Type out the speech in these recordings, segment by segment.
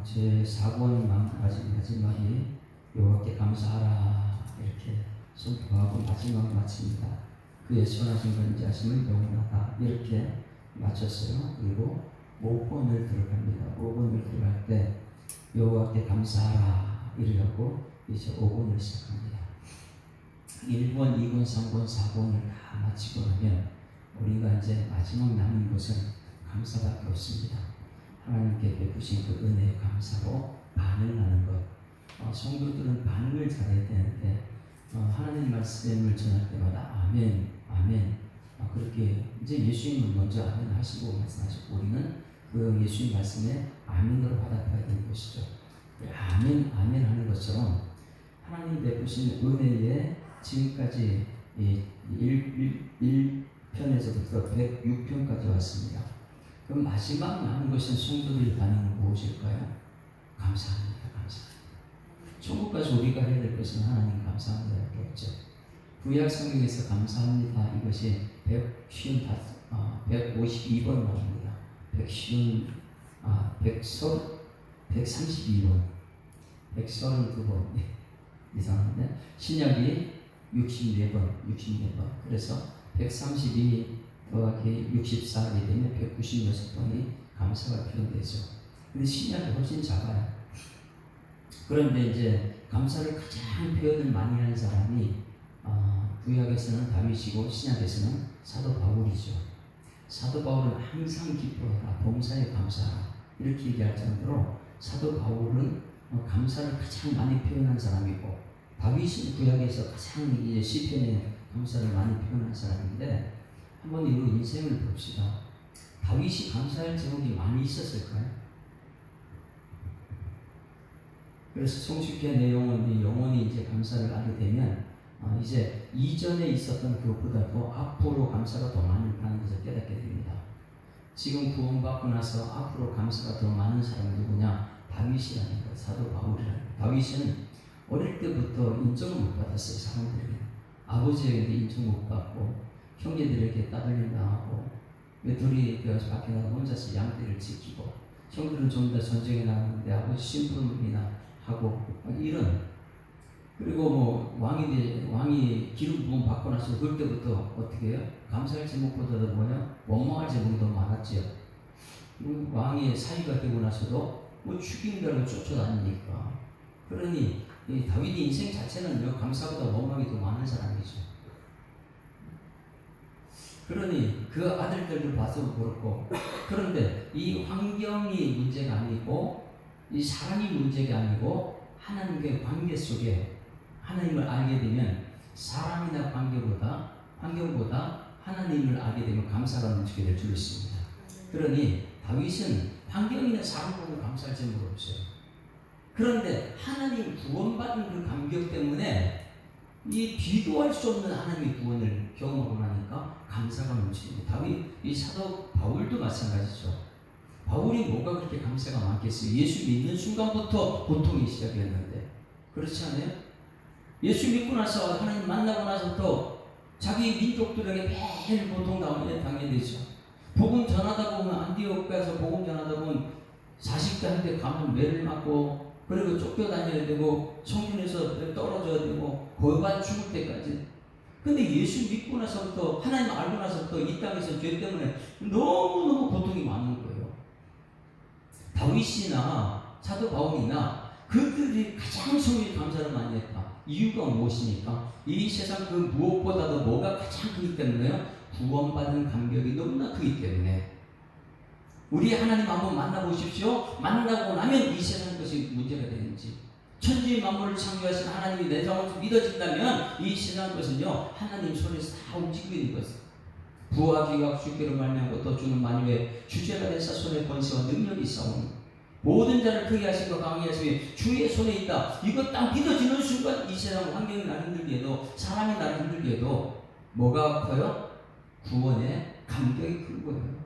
제 4권 마지막이 여호와께 감사하라 이렇게 선포하고 마지막 마칩니다. 그의 선하신 건지하심을 영원하다 이렇게 마쳤어요. 그리고 5권을 들어갑니다. 5권을 들어갈 때 여호와께 감사하라 이래갖고 이제 5권을 시작합니다. 1권, 2권, 3권, 4권을 다 마치고 나면 우리가 이제 마지막 남은 것은 감사밖에 없습니다. 하나님께 베푸신 그 은혜에 감사로 반응하는 것. 성도들은 반응을 잘해야 되는데 하나님 말씀을 전할 때마다 아멘, 아멘. 그렇게 이제 예수님은 먼저 아멘 하시고 말씀하셨고 우리는 그 예수님 말씀에 아멘으로 화답해야 되는 것이죠. 아멘, 아멘 하는 것처럼 하나님 베푸신 은혜에 지금까지 1편에서부터 106편까지 왔습니다. 그럼 마지막 남은 것은 성도들의 반응은 무엇일까요? 감사합니다. 감사합니다. 천국 가서 우리가 해야 될 것은 하나님 감사합니다. 이렇게 없죠. 구약 성경에서 감사합니다. 이것이 152번 나옵니다. 132번. 132번. 이상한데? 신약이 64번. 그래서 132 더하기 64이 되면 196번이 감사가 표현되죠. 근데 신약이 훨씬 작아요. 그런데 이제 감사를 가장 표현을 많이 하는 사람이 구약에서는 다윗이고 신약에서는 사도 바울이죠. 사도 바울은 항상 기뻐하라, 봉사에 감사하라 이렇게 얘기할 정도로 사도 바울은 감사를 가장 많이 표현한 사람이고 다윗은 구약에서 가장 이제 시편에 감사를 많이 표현한 사람인데 한번 이 인생을 봅시다. 다윗이 감사할 제목이 많이 있었을까요? 그래서 성숙의 내용은 영원히 이제 감사를 하게 되면 이제 이전에 있었던 그것보다도 앞으로 감사가 더 많다는 것을 깨닫게 됩니다. 지금 구원받고 나서 앞으로 감사가 더 많은 사람이 누구냐? 다윗이라는 거예요. 사도 바울이라는 거예요. 다윗은 어릴 때부터 인정을 못 받았어요. 사람들에게. 아버지에게 인정 못 받고 형제들에게 따돌림 당하고 외톨이 되어서 밖에 나가 혼자서 양떼를 지키고 형들은 좀 더 전쟁에 나갔는데 아버지 심부름이나 하고 이런 그리고 뭐 왕이 기름 부음 받고 나서 그때부터 어떻게 해요? 감사할 제목보다도 뭐냐? 원망할 제목이 더 많았지요. 왕의 사위가 되고 나서도 뭐 죽임이라고 쫓아다니니까 그러니 이 다윗의 인생 자체는 감사보다 원망이 더 많은 사람이죠. 그러니 그 아들들도 봐서 그렇고 그런데 이 환경이 문제가 아니고 이 사람이 문제가 아니고 하나님과의 관계 속에 하나님을 알게 되면 사람이나 환경보다 하나님을 알게 되면 감사가 넘치게 될 줄 믿습니다. 그러니 다윗은 환경이나 사람 보고 감사할 제목이 없어요. 그런데 하나님 구원받은 그 감격 때문에 이 비교할 수 없는 하나님의 구원을 경험하고 나니까 감사가 넘칩니다. 이 사도 바울도 마찬가지죠. 바울이 뭐가 그렇게 감사가 많겠어요? 예수 믿는 순간부터 고통이 시작이었는데 그렇지 않아요? 예수 믿고 나서 하나님 만나고 나서부터 자기 민족들에게 매일 고통 당해되죠. 복음 전하다 보면 안디옥 가서 복음 전하다 보면 40대한테 가면 매를 맞고 그리고 쫓겨다녀야 되고 성전에서 떨어져야 되고 고반 죽을 때까지. 근데 예수 믿고 나서부터 하나님 알고 나서부터 이 땅에서 죄 때문에 너무너무 고통이 많은 거예요. 다윗이나 사도 바울이나 그들이 가장 성령의 감사를 많이 했다. 이유가 무엇입니까? 이 세상 그 무엇보다도 뭐가 가장 크기 때문에요? 구원받은 감격이 너무나 크기 때문에 우리 하나님 한번 만나보십시오. 만나고 나면 이 세상 것이 문제가 되는지 천지 만물을 창조하신 하나님이 내 자원을 믿어진다면 이 세상 것은요 하나님 손에서 다 움직이고 있는 것이에요. 부와 기가 주께로 말미암고 또 주는 만유의 주제가 되사 손에 권세와 능력이 있사오니 모든 자를 크게 하시고 강하게 하시며 주의 손에 있다. 이거 딱 믿어지는 순간 이 세상 환경이 나를 힘들게 해도 사람이 나를 힘들게 해도 뭐가 커요? 구원의 감격이 큰 거예요.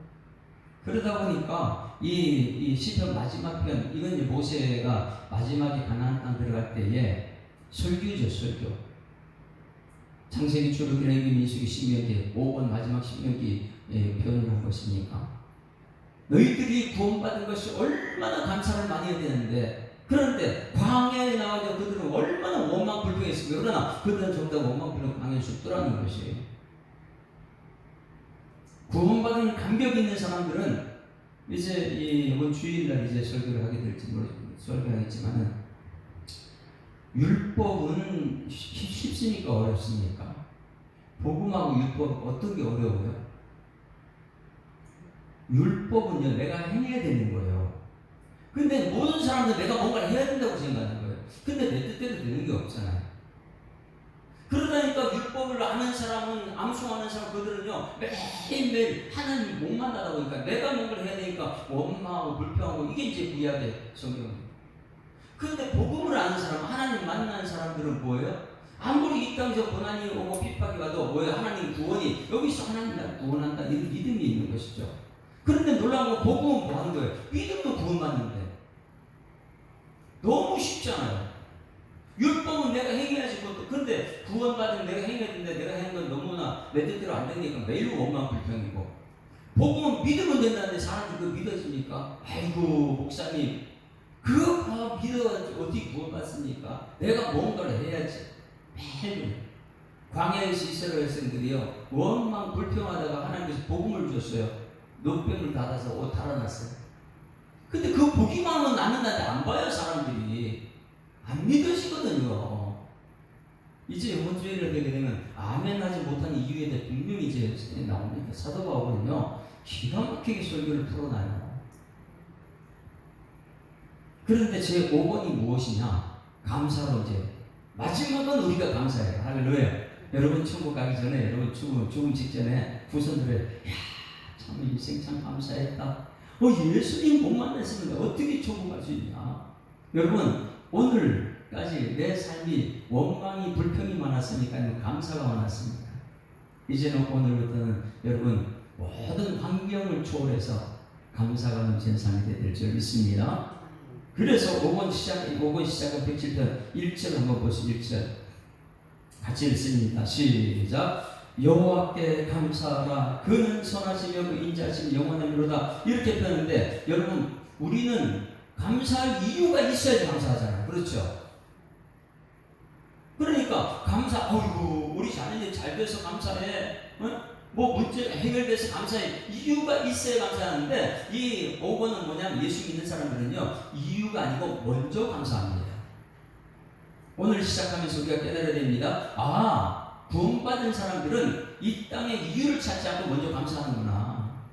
그러다 보니까 이 시편 마지막 편 이건 이제 모세가 마지막에 가나안 땅 들어갈 때에 설교죠. 설교. 창세기, 출애굽기, 민수기, 신명기 5번 마지막 신명기 표현을 한 것이니까 너희들이 구원받은 것이 얼마나 감사를 많이 해야 되는데, 그런데 광야에 나와서 그들은 얼마나 원망불평했습니까? 그러나 그들은 전부 다 원망불평 광야에 죽더라는 것이. 구원받은 감격 있는 사람들은 이제 이번 주일날 이제 설교를 하게 될지 설교하겠지만은, 율법은 쉽습니까 어렵습니까? 복음하고 율법 어떤 게 어려워요? 율법은요, 내가 행해야 되는 거예요. 근데 모든 사람들 내가 뭔가를 해야 된다고 생각하는 거예요. 근데 내 뜻대로 되는 게 없잖아요. 그러다니까 율법을 아는 사람은, 암송하는 사람, 그들은요 매일매일 하나님 못 만나다 보니까 내가 뭔가를 해야 되니까 원망하고 불평하고, 이게 이제 구약의 성경입니다. 그런데 복음을 아는 사람, 하나님 만나는 사람들은 뭐예요? 아무리 이 땅에서 고난이 오고 핍박이 와도 뭐예요? 하나님 구원이, 여기서 하나님 날 구원한다, 이런 믿음이 있는 것이죠. 그런데 놀라운 건 복음은 뭐 하는 거예요? 믿음도 구원받는데. 너무 쉽잖아요. 율법은 내가 행해야지. 그런데 구원받은 내가 행해야 되는데, 내가 행한 건 너무나 내 뜻대로 안 되니까 매일 원망 불평이고, 복음은 믿으면 된다는데 사람들이 그거 믿어집니까? 아이고 목사님, 그거 믿어 어떻게 구원받습니까? 내가 뭔가를 해야지. 매일 광야에서 이스라엘 백성들이요 원망 불평하다가 하나님께서 복음을 주셨어요. 노병을 닫아서 옷 달아놨어요. 근데 그 보기만 하면 낫는다는데 안 봐요. 사람들이 안 믿으시거든요. 이제 이번 주일을 되게 되면 아멘 하지 못하는 이유에 대해 분명히 이제 나옵니다. 사도 바울은요 기가 막히게 설교를 풀어놔요. 그런데 제 5번이 무엇이냐? 감사로 이제 마지막은 우리가 감사해요. 할렐루야. 여러분 천국 가기 전에, 여러분 죽음 직전에 후손들을 참 인생 참 감사했다. 예수님 못 만났으면 어떻게 천국 갈 수 있냐? 여러분 오늘까지 내 삶이 원망이 불평이 많았으니까 감사가 많았습니다. 이제는 오늘부터는 여러분 모든 환경을 초월해서 감사가 넘치는 삶이 될 줄 믿습니다. 그래서 5번 시작은 107편 1절 한번 보시죠. 1절 같이 읽습니다. 시작. 여호와께 감사하라. 그는 선하시며 그 인자하심이 영원하미로다. 이렇게 표현하는데, 여러분 우리는 감사할 이유가 있어야지 감사하잖아요. 그렇죠? 그러니까 감사, 어이구 우리 자녀들이 잘 돼서 감사해, 뭐 문제가 해결돼서 감사해, 이유가 있어야 감사하는데, 이 5번은 뭐냐면 예수 믿는 사람들은요 이유가 아니고 먼저 감사합니다. 오늘 시작하면서 우리가 깨달아야 됩니다. 구원받은 사람들은 이 땅에 이유를 찾지 않고 먼저 감사하는구나.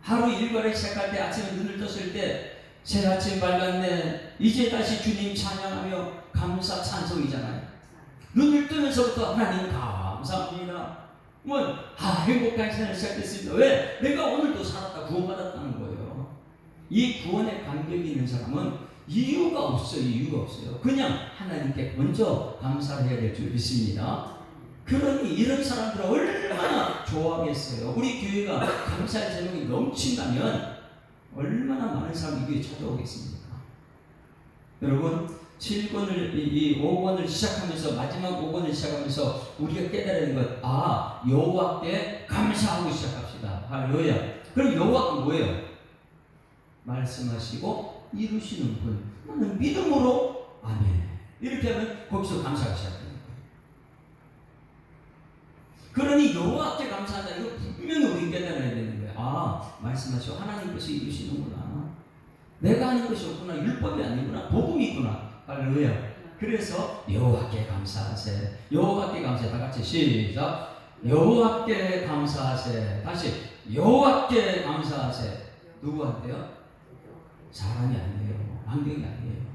하루 일과를 시작할 때, 아침에 눈을 떴을 때 새 아침 밝았네, 이제 다시 주님 찬양하며 감사 찬송이잖아요. 눈을 뜨면서부터 하나님 감사합니다. 행복한 시간을 시작했습니다. 왜? 내가 오늘도 살았다, 구원받았다는 거예요. 이 구원의 감격이 있는 사람은 이유가 없어요. 이유가 없어요. 그냥 하나님께 먼저 감사를 해야 될 줄 믿습니다. 그러니 이런 사람들은 얼마나 좋아하겠어요. 우리 교회가 감사의 제목이 넘친다면 얼마나 많은 사람이 교회에 찾아오겠습니까? 여러분 7권을 이 5권을 시작하면서, 마지막 5권을 시작하면서 우리가 깨달아야 하는 것, 여호와께 감사하고 시작합시다. 할렐루야. 그럼 여호와가 뭐예요? 말씀하시고 이루시는 분. 나는 믿음으로 아멘. 이렇게 하면 거기서 감사가 시작됩니다. 그러니 여호와께 감사한다. 이거 분명히 우리 깨달아야 되는 거예요. 말씀하시고 하나님께서 이루시는구나. 내가 하는 것이 없구나. 율법이 아니구나. 복음이구나. 할렐루야. 그래서 여호와께 감사하세. 여호와께 감사해. 다 같이 시작. 여호와께 감사하세. 다시 여호와께 감사하세. 누구한테요? 사람이 아니에요. 환경이 아니에요.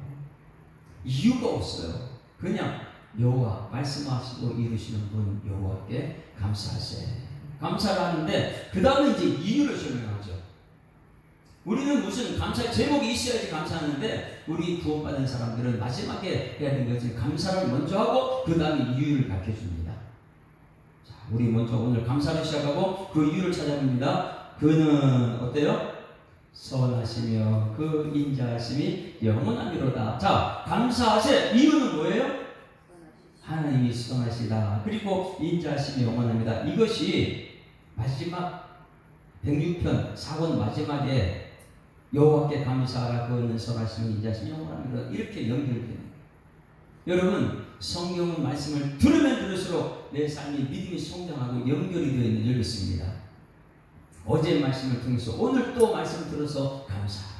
이유가 없어요. 그냥 여호와 말씀하시고 이루시는 분 여호와께 감사하세. 감사를 하는데 그 다음에 이제 이유를 설명하죠. 우리는 무슨 감사 제목이 있어야지 감사하는데, 우리 구원받은 사람들은 마지막에 해야 되는 것은 감사를 먼저 하고 그 다음에 이유를 밝혀줍니다. 자, 우리 먼저 오늘 감사를 시작하고 그 이유를 찾아봅니다. 그는 어때요? 선하시며 그 인자하심이 영원하미로다. 자, 감사하세. 이유는 뭐예요? 하나님이 선하시다. 그리고 인자하심이 영원합니다. 이것이 마지막 106편 4권 마지막에 여호와께 감사하라 그는 선하시는 인자신 영원한 것 이렇게 연결됩니다. 여러분 성경 말씀을 들으면 들을수록 내 삶이 믿음이 성장하고 연결이 되어 있는 줄 믿습니다. 어제 말씀을 통해서 오늘 또 말씀 들어서 감사하라.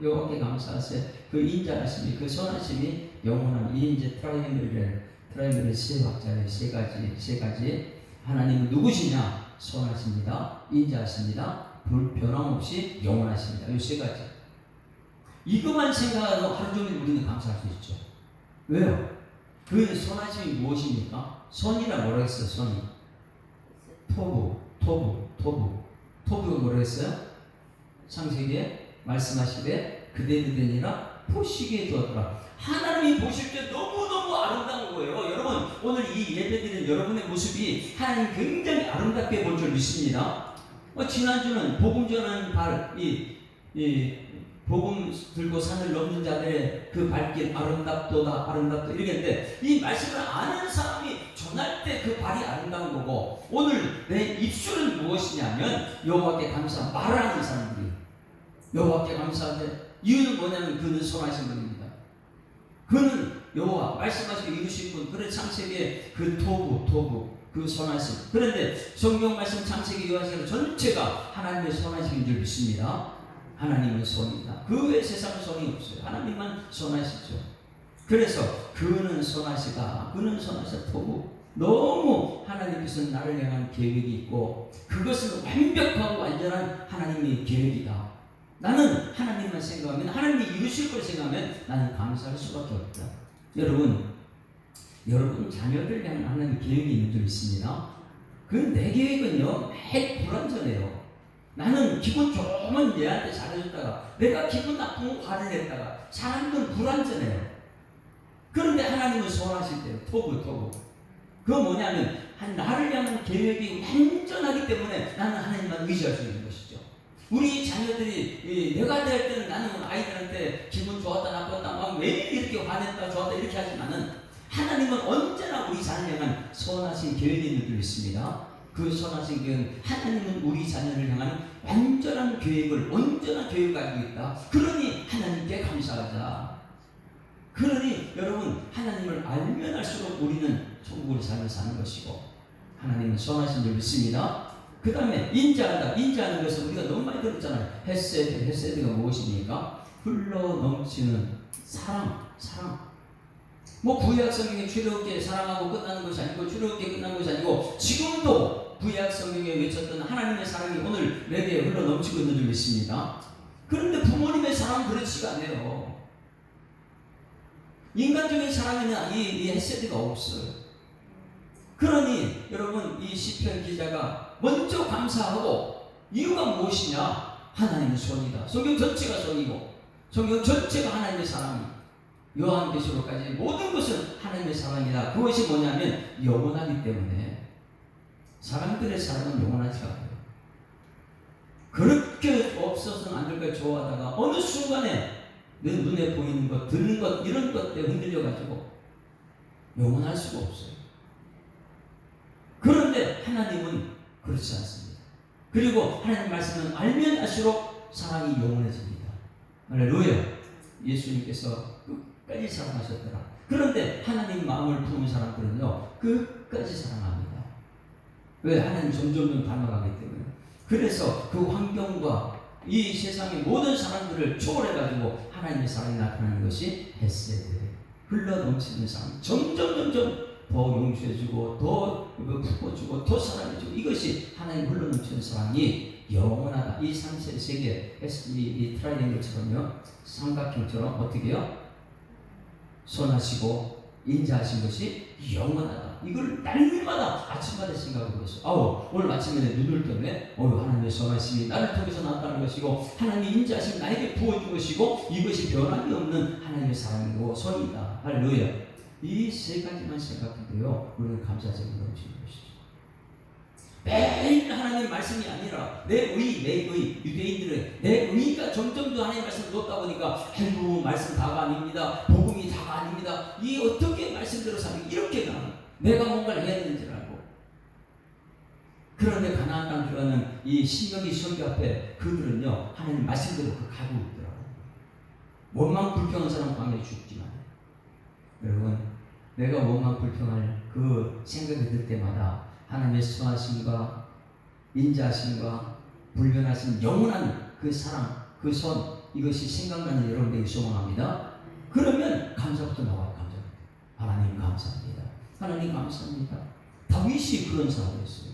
여호와께 감사하세요. 그 인자하심이 그 선하심이 영원한 이 이제 트라이앵글의 세 박자의 세 가지 하나님은 누구시냐? 선하십니다. 인자하십니다. 변함없이 영원하십니다. 이 세 가지. 이것만 생각하고 하루 종일 우리는 감사할 수 있죠. 왜요? 그 선하심이 무엇입니까? 선이라 뭐라 했어요? 선이 토부가 뭐라 했어요? 창세기에 말씀하시되 그대로 되니라 포시기에 두었더라. 하나님이 보실 때 너무너무 아름다운 거예요. 여러분 오늘 이 예배드리는 여러분의 모습이 하나님 굉장히 아름답게 볼 줄 믿습니다. 지난주는 복음 전하는 복음 들고 산을 넘는 자들의 그 발길 아름답도다 이렇게 했는데 이 말씀을 아는 사람이 전할 때 그 발이 아름다운 거고 오늘 내 입술은 무엇이냐면 여호와께 감사 말하는 사람들이 여호와께 감사하되 이유는 뭐냐면 그는 선하신 분입니다. 그는 여호와 말씀하시고 이루신 분. 그래 창세기에 그 토부 그 선하심. 그런데 성경 말씀 창세기 요한계시록 전체가 하나님의 선하심인 줄 믿습니다. 하나님은 선이다. 그 외 세상은 선이 없어요. 하나님만 선하시죠. 그래서 그는 선하시다. 그는 선하시다. 토부. 너무 하나님께서는 나를 향한 계획이 있고 그것은 완벽하고 완전한 하나님의 계획이다. 나는 하나님만 생각하면 하나님이 이루실 걸 생각하면 나는 감사할 수밖에 없다. 여러분 자녀들 향한 하나님의 계획이 있는 줄 믿습니다. 그 내 계획은요 매일 불완전해요. 나는 기분 좋으면 얘한테 잘해줬다가 내가 기분 나쁘면 화를 냈다가 사람들은 불완전해요. 그런데 하나님은 선하실 때요. 토부 그거 뭐냐면 나를 향한 계획이 완전하기 때문에 나는 하나님만 의지할 수 있는 것이죠. 우리 자녀들이 내가 될 때는 나는 아이들한테 기분 좋았다 나빴다 막 매일 이렇게 화냈다 좋았다 이렇게 하지만은 하나님은 언제나 우리 자녀를 향한 선하신 계획이 있는 줄 있습니다. 그 선하신 계획은 하나님은 우리 자녀를 향한 완전한 계획을 온전한 계획을 가지고 있다. 그러니 하나님께 감사하자. 그러니 여러분 하나님을 알면 알수록 우리는 천국을 살며 사는 것이고 하나님은 선하신 줄 믿습니다. 그 다음에 인자하는 것은 우리가 너무 많이 들었잖아요. 헤세드가 무엇입니까? 흘러 넘치는 사랑. 구약 성경에 출애굽기에 사랑하고 끝나는 것이 아니고 출애굽기에 끝난 것이 아니고 지금도 구약 성경에 외쳤던 하나님의 사랑이 오늘 내게 흘러 넘치고 있는 줄 믿습니다. 그런데 부모님의 사랑은 그렇지가 않아요. 인간적인 사랑에는 이 헤세드가 없어요. 그러니 여러분 이 시편 기자가 먼저 감사하고 이유가 무엇이냐? 하나님의 손이다. 성경 전체가 손이고 성경 전체가 하나님의 사랑이 요한계시록까지 모든 것은 하나님의 사랑이다. 그것이 뭐냐면 영원하기 때문에 사람들의 사랑은 영원하지 않아요. 그렇게 없어서는 안 될까 좋아하다가 어느 순간에 내 눈에 보이는 것, 듣는 것 이런 것 때문에 흔들려가지고 영원할 수가 없어요. 그런데 하나님은 그렇지 않습니다. 그리고 하나님 말씀은 알면 알수록 사랑이 영원해집니다. 할렐루야. 예수님께서 끝까지 사랑하셨더라. 그런데 하나님 마음을 품은 사람들은요 끝까지 사랑합니다. 왜? 하나님 점점 닮아가기 때문에. 그래서 그 환경과 이 세상의 모든 사람들을 초월해가지고 하나님의 사랑이 나타나는 것이 헤세드. 흘러넘치는 사랑. 점점 더 용서해주고 더 품어주고 더 사랑해주고 이것이 하나님 흘러넘치는 사랑이 영원하다. 이 세계 이 트라이앵글처럼요 삼각형처럼 어떻게 해요? 선하시고 인자하신 것이 영원하다. 이걸 날마다 아침마다 생각하고 있어요. 오늘 아침에 눈을 뜨네. 하나님의 선하심이 나를 통해서 나타나는 것이고 하나님의 인자하심이 나에게 부어준 것이고 이것이 변함이 없는 하나님의 사랑이고 선이다. 할렐루야. 이 세 가지만 생각해도요 우리는 감사적으로 넘치는 것이죠. 매일 하나님의 말씀이 아니라 내 의, 유대인들의 내 의가 점점 더 하나님의 말씀을 놓다 보니까 아이고 말씀 다가 아닙니다. 복음이 다가 아닙니다. 이 어떻게 말씀대로 사는 이렇게 가는 내가 뭔가를 해야 되는지 알고 그런데 가나안 땅 들어가는 이 신명기 선교 앞에 그들은요 하나님 말씀대로 그 가고 있더라고요. 원망 불평한 사람 광야에 죽지만 여러분 내가 원망 불평할 그 생각이 들 때마다 하나님의 선하심과 인자하심과 불변하심 영원한 그 사랑 그 선 이것이 생각나는 여러분에게 소망합니다. 그러면 감사부터 나와요. 감사. 하나님 감사합니다. 하나님 감사합니다. 다윗이 그런 사람이었어요.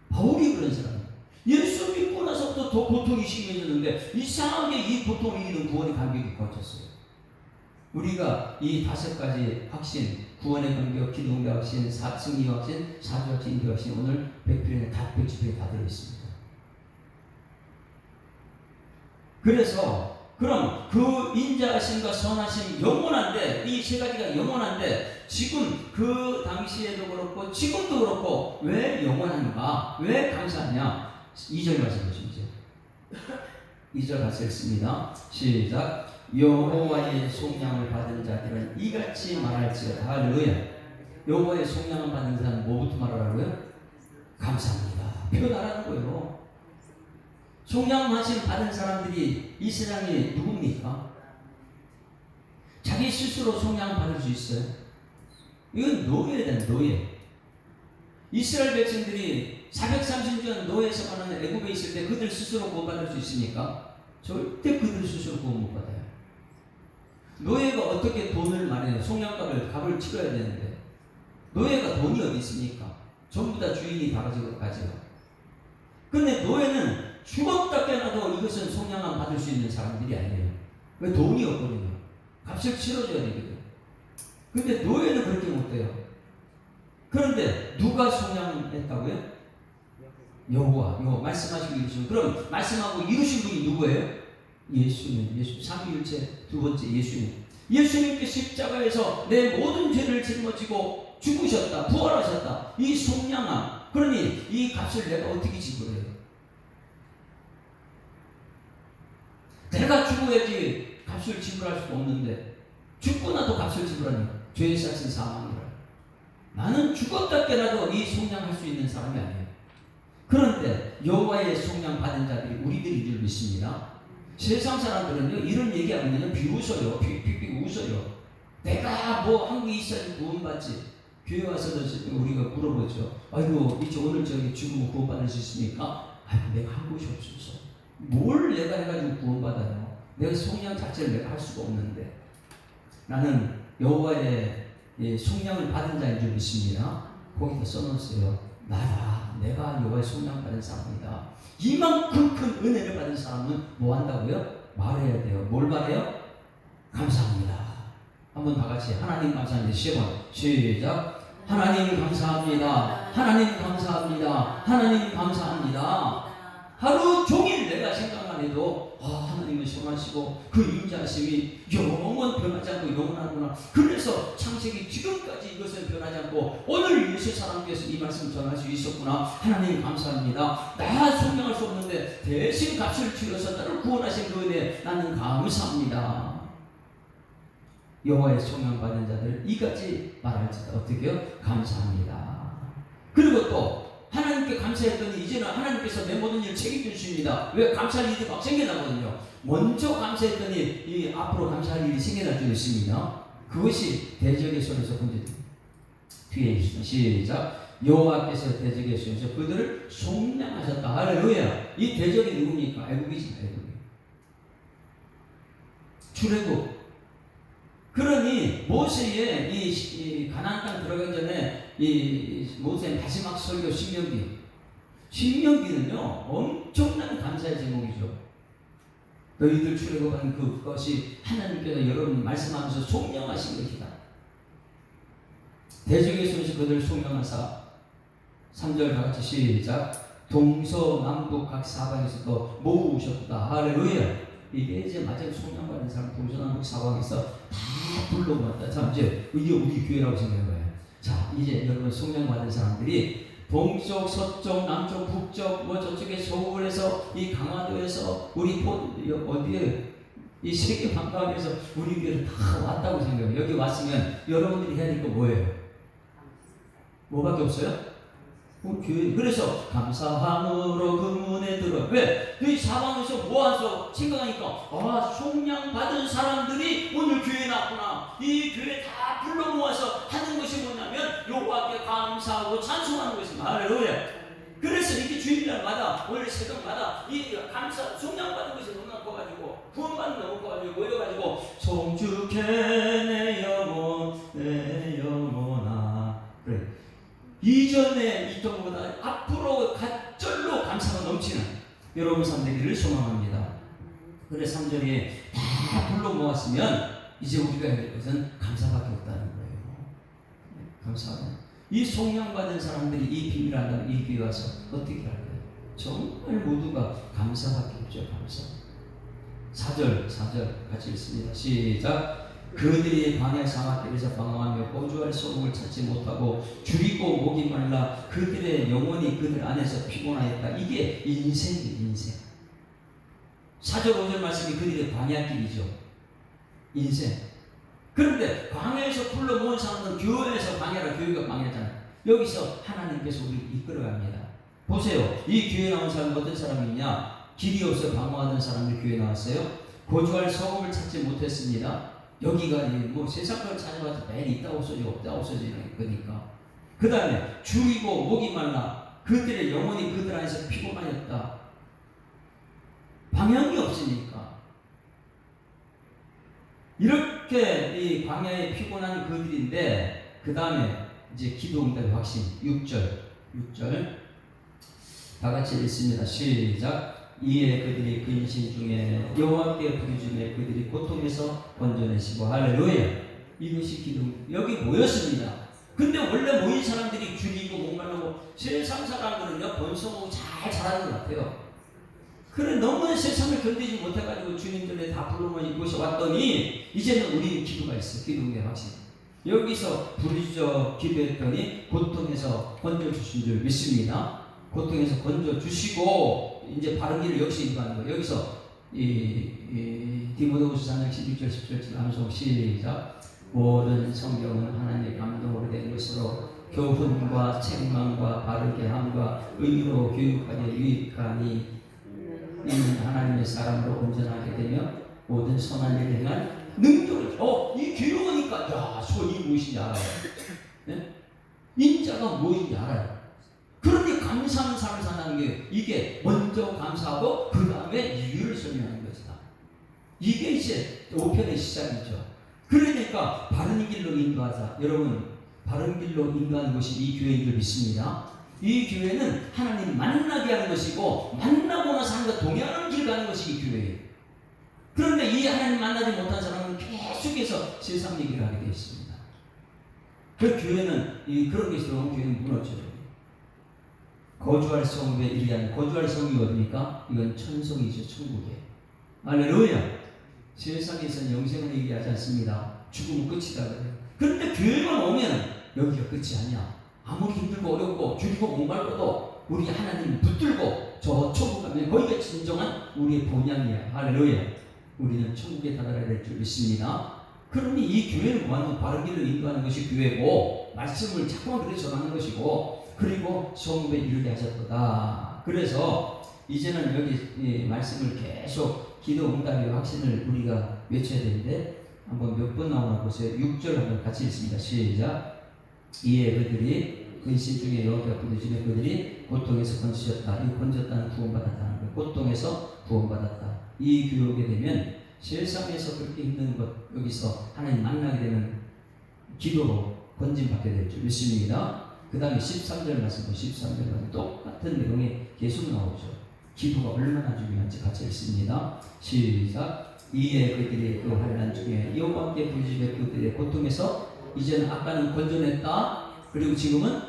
바울이 그런 사람이에요. 예수 믿고 나서부터 더 고통이 심해졌는데 이상하게 이 고통을 이기는 구원의 감격이 거쳤어요. 우리가 이 5가지 확신, 구원의 감격, 기도의 확신, 승리 확신, 사주 확신, 인도 확신 오늘 100편에 다 110편에 다 들어있습니다. 그래서 그럼 그 인자하심과 선하심 영원한데 이 3가지가 영원한데 지금 그 당시에도 그렇고 지금도 그렇고 왜 영원한가? 왜 감사하냐? 2절 말씀 보시죠. 2절 같이 읽습니다. 시작. 여호와의 속량을 받은 자들은 이같이 말할지어다. 할렐루야. 여호와의 속량을 받은 자는 뭐부터 말하라고요? 감사합니다. 표현하라는 거예요. 속량하심 받은 사람들이 이 세상에 누굽니까? 자기 스스로 속량 받을 수 있어요? 이건 노예다, 노예. 이스라엘 백성들이 430년 노예에서 가는 애굽에 있을 때 그들 스스로 구원받을 수 있습니까? 절대 그들 스스로 구원 못 받아요. 노예가 어떻게 돈을 마련해요? 속량값을 값을 치러야 되는데 노예가 돈이 어디 있습니까? 전부 다 주인이 다 가지고. 근데 노예는 죽었다 깨나도 이것은 속량함 받을 수 있는 사람들이 아니에요. 왜? 돈이 없거든요. 값을 치러줘야 되거든요. 근데 노예는 그렇게 못해요. 그런데 누가 속량했다고요? 여호와 말씀하시고 이루시면 그럼 말씀하고 이루신 분이 누구예요? 예수님. 삼위일체 두 번째 예수님. 예수님께 십자가에서 내 모든 죄를 짊어지고 죽으셨다, 부활하셨다. 이 속량함. 그러니 이 값을 내가 어떻게 지불해요? 내가 죽어야지 값을 지불할 수가 없는데 죽고 나도 값을 지불하니 죄의 값은 사망이라. 나는 죽었다 깨라도 이 속량할 수 있는 사람이 아니에요. 그런데 여호와의 속량 받은 자들이 우리들인 줄 믿습니다. 세상 사람들은요 이런 얘기하면 비웃어요. 픽픽 웃어요. 내가 뭐 한국에 있어야지 구원받지. 교회 와서도 우리가 물어보죠. 아이고 이제 오늘 저기 죽으면 구원받을 수 있습니까? 아이고 내가 한 곳이 없어서 뭘 내가 해가지고 구원받아요. 내가 속량 자체를 내가 할 수가 없는데 나는 여호와의 속량을 받은 자인 줄 믿습니다. 거기다 써놓으세요. 나다. 내가 여호와의 속량 받은 사람이다. 이만큼 큰 은혜를 받은 사람은 뭐 한다고요? 말해야 돼요. 뭘 말해요? 감사합니다. 한번 다 같이 하나님 감사합니다. 10번 시작. 하나님 감사합니다. 하나님 감사합니다. 하나님 감사합니다. 하루 종일 내가 생각만 해도 하나님은 선하시고 그 인자하심이 영원 변하지 않고 영원하구나. 그래서 창세기 지금까지 이것은 변하지 않고 오늘 예수 사람께서 이 말씀을 전할 수 있었구나. 하나님 감사합니다. 나 설명할 수 없는데 대신 값을 치러서 나를 구원하신 그 은혜 나는 감사합니다. 여호와의 속량받은 자들 이같이 말할지다. 어떻게요? 감사합니다. 그리고 또 하나님께 감사했더니 이제는 하나님께서 내 모든 일을 책임져 주십니다. 왜? 감사할 일이 막 생겨나거든요. 먼저 감사했더니 이 앞으로 감사할 일이 생겨날 줄 있습니다. 그것이 대적의 손에서 건져집니다. 뒤에 있습니다. 시작. 여호와께서 대적의 손에서 그들을 속량하셨다. 할렐루야. 이 대적이 누굽니까? 애국이지. 애국. 출애굽. 그러니 모세의 이 가나안 땅 들어가기 전에 이 모세의 마지막 설교 신명기는요 엄청난 감사의 제목이죠. 너희들 출애굽한 그것이 하나님께서 여러분 말씀하면서 속량하신 것이다. 대적의 손에서 그들을 속량하사 3절 다 같이 시작. 동서남북 각 사방에서 또 모으셨다. 할렐루야. 이게 이제 마지막 속량받은 사람 동서남북 사방에서 다 불러모았다. 자, 이제 이게 우리 교회라고 생각한 거예요. 자, 이제 여러분 속량받은 사람들이 동쪽, 서쪽, 남쪽, 북쪽, 뭐 저쪽에 서울에서 이 강화도에서 우리 어디에 이 세계 방방에서 우리 교회를 다 왔다고 생각해요. 여기 왔으면 여러분들이 해야 될 거 뭐예요? 뭐밖에 없어요? 교회. 그래서 감사함으로 그 문에 들어. 왜? 이 사방에서 모아서 생각하니까 속량 받은 사람들이 오늘 교회에 나왔구나. 이 교회 다 불러 모아서 하는 것이 뭐냐면 여호와께 감사하고 찬송하는 것입니다. 할렐루야. 그래서 이렇게 주일날마다 오늘 새벽마다 이 감사 속량받은 것이 너무나 커가지고 구원받는 너무 커가지고 모여가지고 송축해 내 영혼아. 그래. 이전에 있던 것보다 앞으로 갓절로 감사가 넘치는 여러분 삶 되기를 소망합니다. 그래서 3절에 다 불러 모았으면 이제 우리가 해야 될 것은 감사밖에 없다는 거예요. 감사하다. 이 속량받은 사람들이 이 비밀을 안다면 이 교회 와서 어떻게 할까요? 정말 모두가 감사밖에 없죠. 감사. 4절 같이 읽습니다. 시작. 그들이 광야 사막길에서 방황하며 거주할 소금을 찾지 못하고 줄이고 목이 말라 그들의 영혼이 그들 안에서 피곤하였다. 이게 인생이에요. 인생. 4절 5절 말씀이 그들의 광야길이죠. 인생. 그런데 광야에서 불러 모은 사람은 교회에서 광야라. 교회가 광야잖아요. 여기서 하나님께서 우리를 이끌어갑니다. 보세요. 이 교회에 나온 사람은 어떤 사람이냐? 길이 없어 방황하던 사람들 교회에 나왔어요. 거주할 소금을 찾지 못했습니다. 여기가 뭐 세상 걸 찾아봐서 매일 있다 없어지고 없다 없어지는 거니까. 그 다음에 줄이고 목이 말라 그들의 영혼이 그들 안에서 피곤하였다. 방향이 없으니까. 이렇게 이 광야에 피곤한 그들인데 그 다음에 이제 기도 응답의 확신 6절 다 같이 읽습니다. 시작. 이에 그들이 근신 중에 여호와께 부르짖음에 그들이 고통에서 건져내시고. 할렐루야. 이것이 기도. 여기 모였습니다. 근데 원래 모인 사람들이 줄이고 목말라고 세상 사람들은요 번성하고 잘 자라는 것 같아요. 그래 너무 세상을 견디지 못해가지고 주님 전에 다 불러모은 이곳에 왔더니 이제는 우리 기도가 있어. 기도의 확신. 여기서 부르짖어 기도했더니 고통에서 건져주신 줄 믿습니다. 고통에서 건져주시고 이제 바른 길을 역시 인도하는 거예요. 여기서 디모데후서 4장 16절 17절 암송 시작. 모든 성경은 하나님의 감동으로 된 것으로 교훈과 책망과 바르게 함과 의로 교육하기에 유익하니 이는 하나님의 사람으로 온전하게 되며 모든 선한 일을 행한 능력을. 이 교육하니까 손이 무엇인지 알아요. 네? 인자가 무엇인지 알아요. 그런데 감사하는 삶을 산다는 게 이게 먼저 감사하고 그 다음에 이유를 설명하는 것이다. 이게 이제 5편의 시작이죠. 그러니까 바른 길로 인도하자. 여러분 바른 길로 인도하는 것이 이 교회인 줄 믿습니다. 이 교회는 하나님 만나게 하는 것이고 만나고 나서 하나님과 동행하는 길 가는 것이 이 교회예요. 그런데 이 하나님 만나지 못한 사람은 계속해서 세상 얘기를 하게 되어 있습니다. 그 교회는 그런 게 있으면 교회는 무너져요. 거주할 성읍에 이르한 거주할 성이 어디입니까? 이건 천성이죠. 천국에. 할렐루야. 세상에서는 영생을 얘기하지 않습니다. 죽으면 끝이다 그래요. 그런데 교회만 오면 여기가 끝이 아니야. 아무리 힘들고 어렵고 죽이고 목말고도 우리 하나님 붙들고 저 천국 가면 거기가 진정한 우리의 본향이야. 할렐루야. 우리는 천국에 다다라야 될 줄 믿습니다. 그러니 이 교회는 뭐하는 바른 길을 인도하는 것이 교회고 말씀을 자꾸만 그렇게 전하는 것이고 그리고 성읍에 이르게 하셨도다. 그래서 이제는 여기 말씀을 계속 기도 응답의 확신을 우리가 외쳐야 되는데 한번 몇 번 나오나 보세요. 6절 한번 같이 읽습니다. 시작. 이에 그들이 근신 중에 여호와께 부르짖으며 그들이 고통에서 건지셨다. 이 건졌다는 구원받았다는 거예요. 고통에서 구원받았다. 이 교육에 되면 세상에서 그렇게 힘든 것 여기서 하나님 만나게 되는 기도로 건짐받게 될 줄 믿습니다. 그 다음에 13절 말씀, 13절 말씀 똑같은 내용이 계속 나오죠. 기도가 얼마나 중요한지 같이 읽습니다. 시작. 이에 그들이 그 환난 중에 여호와께 부르짖으며 그들의 고통에서 이제는 아까는 건져냈다. 그리고 지금은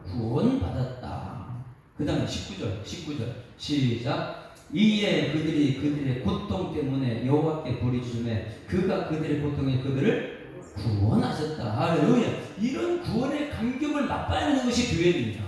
구원받았다. 그 다음에 19절 시작. 이에 그들이 그들의 고통 때문에 여호와께 부르짖으며 그가 그들의 고통에 그들을 구원하셨다. 할렐루야. 이런 구원의 감격을 맛봐야 하는 것이 교회입니다.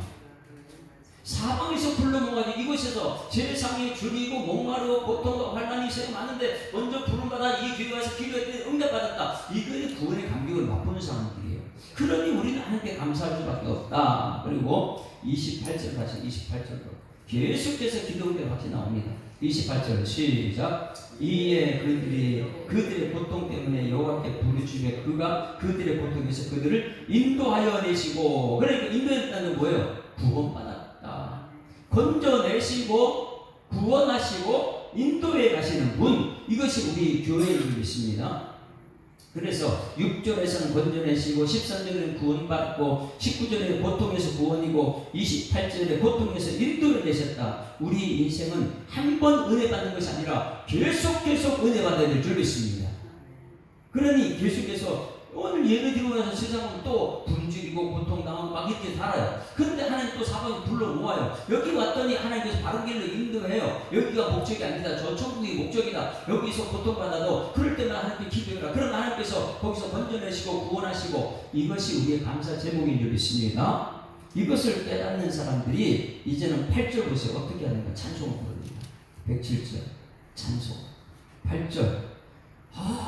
사방에서 불러모아가지고 이곳에서 세상에 줄이고 목마르고 고통과 환난이 있어야 많은데 먼저 부름받아 이 교회 와서 기도했더니 응답받았다. 이거는 구원의 감격을 맛보는 사람들이에요. 그러니 우리는 하나님께 감사할 수밖에 없다. 그리고 28절 다시 28절도 계속해서 기도가 같이 나옵니다. 28절 시작. 이에 그들의 고통 때문에 여호와께 부르짖으며 그가 그들의 고통에서 그들을 인도하여 내시고, 그러니까 인도했다는 건 뭐예요? 구원받았다. 건져내시고 구원하시고 인도해 가시는 분, 이것이 우리 교회의 일이십니다. 그래서 6절에서는 건져내시고 13절에는 구원받고 19절에 고통에서 구원이고 28절에 고통에서 인도를 내셨다. 우리 인생은 한 번 은혜 받는 것이 아니라 계속 은혜 받아야 될 줄 믿습니다. 그러니 계속해서 오늘 예배 드리고 나서 세상은 또 굶주리고 고통당하고 막 이렇게 살아요. 그런데 하나님 또 사방에 불러 모아요. 여기 왔더니 하나님께서 바른 길로 인도해요. 여기가 목적이 아니다. 저 천국이 목적이다. 여기서 고통받아도 그럴 때만 하나님께 기도해라. 그럼 하나님께서 거기서 건져내시고 구원하시고, 이것이 우리의 감사 제목인 줄 믿습니다. 이것을 깨닫는 사람들이 이제는 8절 보세요. 어떻게 하는가? 찬송을 부릅니다. 107절 찬송 8절.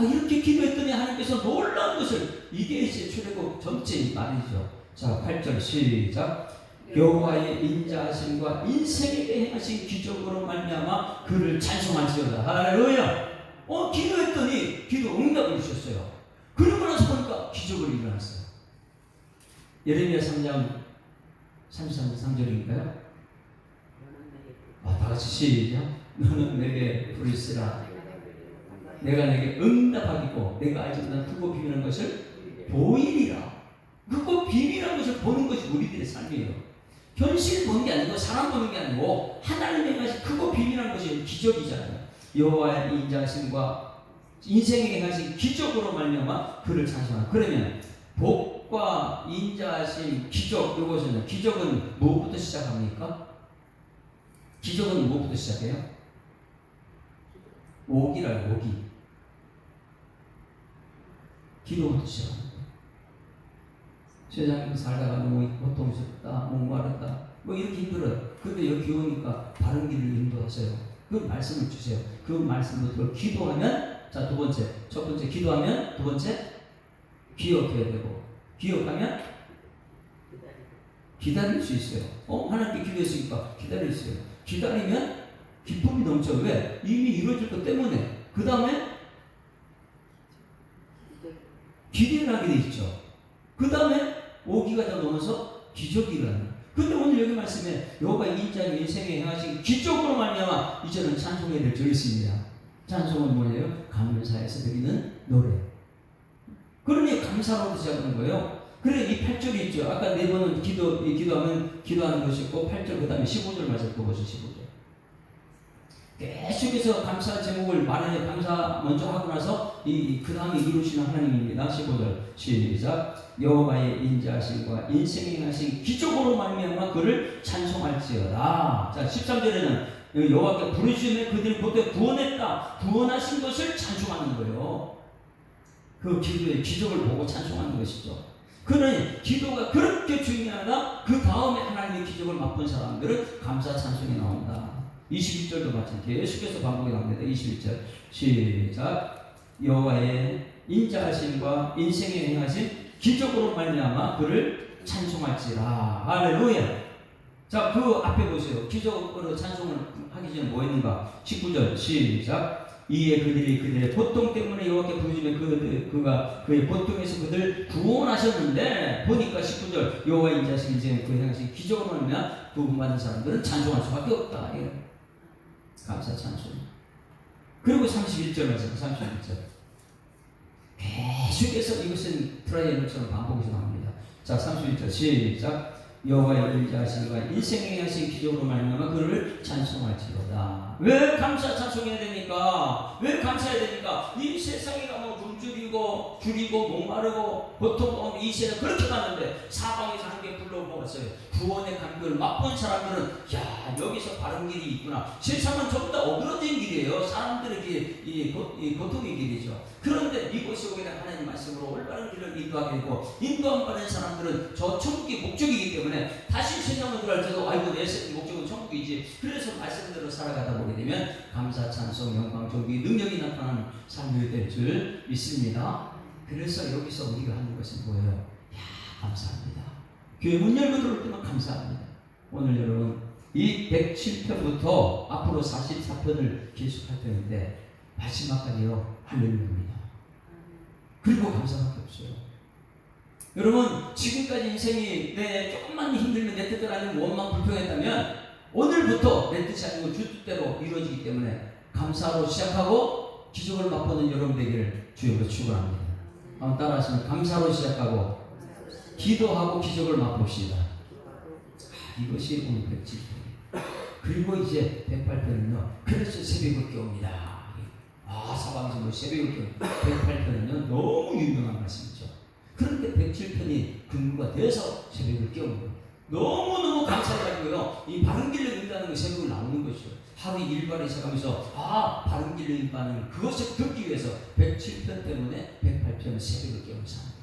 이렇게 기도했더니 하나님께서 놀라운 것을, 이게 이제 출애굽 전체 말이죠. 자, 8절 시작. 여호와의 인자하심과 인생에게 행하신 기적으로 말미암아 그를 찬송할지어다. 할렐루야. 기도했더니 기도 응답을 주셨어요. 그러고 나서 보니까 기적으로 일어났어요. 예레미야 3장 33절인가요? 다 같이 시작. 너는 내게 부르시라. 내가 내게 응답하기고 내가 알지 못한 크고 비밀한 것을 보이리라. 크고 비밀한 것을 보는 것이 우리들의 삶이에요. 현실 보는 게 아니고 사람 보는 게 아니고 하나님의 것이 크고 비밀한 것이 기적이잖아요. 여호와의 인자하심과 인생에게 행하신 기적으로 말미암아 그를 찬송하라. 그러면 복과 인자하심, 기적, 이것은 기적은 무엇부터 시작합니까? 기적은 무엇부터 시작해요? 오기라요, 오기. 기도부터 시작합니다. 세상에 살다가 너무 고통스럽다, 목마르다, 뭐 이렇게 힘들어요. 근데 여기 오니까 바른 길을 인도하세요. 그 말씀을 주세요. 그 말씀부터 기도하면, 자, 두 번째, 첫 번째 기도하면, 두 번째 기억해야 되고, 기억하면 기다릴 수 있어요. 하나님께 기도했으니까 기다릴 수 있어요. 기다리면 기쁨이 넘쳐. 왜? 이미 이루어질 것 때문에. 그 다음에 기대를 하게 돼 있죠. 그 다음에 오기가 더 넘어서 기적이 일어나요. 근데 오늘 여기 말씀에 여호와 인자의 인생에 행하신 기적으로 말미암아 이제는 찬송해야 될 줄 있습니다. 찬송은 뭐예요? 감사해서 드리는 노래. 그러니 감사로 시작하는 거예요. 그래, 이 8절이 있죠. 아까 네 번은 기도하는 것이었고, 8절 그 다음에 15절 말씀 보고서 15절. 계속해서 감사 제목을 말해, 감사 먼저 하고 나서 그 다음에 이루시는 하나님입니다. 15절 시작. 여호와의 인자하심과 인생에 행하신 기적으로 말미암아 그를 찬송할지어다. 자, 13절에는 여호와께 부르짖으며 그들이 그때 구원했다, 구원하신 것을 찬송하는 거예요. 그 기도의 기적을 보고 찬송하는 것이죠. 그는 기도가 그렇게 중요하다. 그 다음에 하나님의 기적을 맛본 사람들은 감사 찬송이 나온다. 21절도 마찬가지. 계속해서 반복이 나옵니다. 21절 시작. 여호와의 인자하심과 인생에 행하신 기적으로 말미암아 그를 찬송할지라. 할렐루야. 자, 그 앞에 보세요. 기적으로 찬송을 하기 전에 뭐 했는가? 19절 시작. 이에 그들의 고통 때문에 여호와께 부르짖으며 그가 그의 고통에서 그들 구원하셨는데, 보니까 19절 여호와의 인자하심 인생에 그 행하신 기적으로 말미암아 구원받은 사람들은 찬송할 수밖에 없다. 감사 찬송. 그리고 31절 말씀, 31절. 계속해서 이것은 트라이앵글처럼 반복해서 나옵니다. 자, 31절 시작. 여호와의 인자하심과 인생에 하신 기적으로 말미암아 그를 찬송할지로다. 왜 감사 찬송해야 됩니까? 왜 감사해야 됩니까? 이 세상에 가면 굶주리고 줄이고 목마르고 고통 가운데 이 세상 그렇게 가는데 사방에서 하나님께 불러 모았어요. 구원의 감격을 맛본 사람들은 야, 여기서 바른 길이 있구나. 세상은 전부 다 어그러진 길이에요. 사람들에게 이 고통의 길이죠. 그런데 이곳에 오게 된 하나님 말씀으로 올바른 길을 인도하게 되고, 인도함 받은 사람들은 저 천국이 목적이기 때문에 다시 세상을 들어갈 때도 아이고 내 목적은 천국이지. 그래서 말씀대로 살아가다 보게 되면 감사 찬송 영광 존귀 능력이 나타나는 삶이 될 줄 믿습니다. 그래서 여기서 우리가 하는 것은 뭐예요? 야, 감사합니다. 교회 문 열고 들어올 때만 감사합니다. 오늘 여러분 이 107편부터 앞으로 44편을 계속할 텐데 마지막까지요 할렐루야입니다. 그리고 감사밖에 없어요. 여러분 지금까지 인생이 내 조금만 힘들면 내 뜻대로 아니면 원망 불평했다면 오늘부터 내 뜻이 아니고 주 뜻대로 이루어지기 때문에 감사로 시작하고 기적을 맛보는 여러분 되기를 주님으로 축원합니다. 한번 따라하시면 감사로 시작하고 기도하고 기적을 맛봅시다. 이것이 오늘 107편. 그리고 이제 108편은요. 그래서 새벽을 깨웁니다. 사방에서 뭐 새벽을 깨웁니다. 108편은요. 너무 유명한 말씀이죠. 그런데 107편이 근거가 돼서 새벽을 깨우는 거예요. 너무너무 감사해가지고요. 이 바른 길로 인다는 게 새벽을 나오는 것이죠. 하루 일과를 시작하면서 바른 길로 인다는 그것을 듣기 위해서 107편 때문에 108편은 새벽을 깨우면서